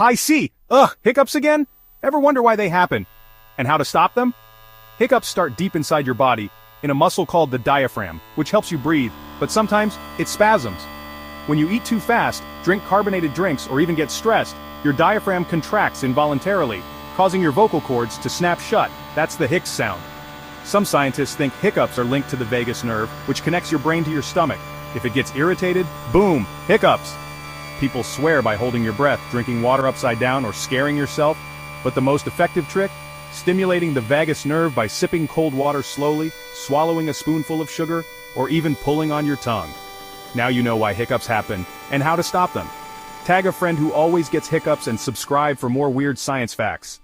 High C! Ugh, hiccups again? Ever wonder why they happen? And how to stop them? Hiccups start deep inside your body, in a muscle called the diaphragm, which helps you breathe, but sometimes, it spasms. When you eat too fast, drink carbonated drinks, or even get stressed, your diaphragm contracts involuntarily, causing your vocal cords to snap shut. That's the hicks sound. Some scientists think hiccups are linked to the vagus nerve, which connects your brain to your stomach. If it gets irritated, boom, hiccups. People swear by holding your breath, drinking water upside down, or scaring yourself, but the most effective trick? Stimulating the vagus nerve by sipping cold water slowly, swallowing a spoonful of sugar, or even pulling on your tongue. Now you know why hiccups happen, and how to stop them. Tag a friend who always gets hiccups and subscribe for more weird science facts.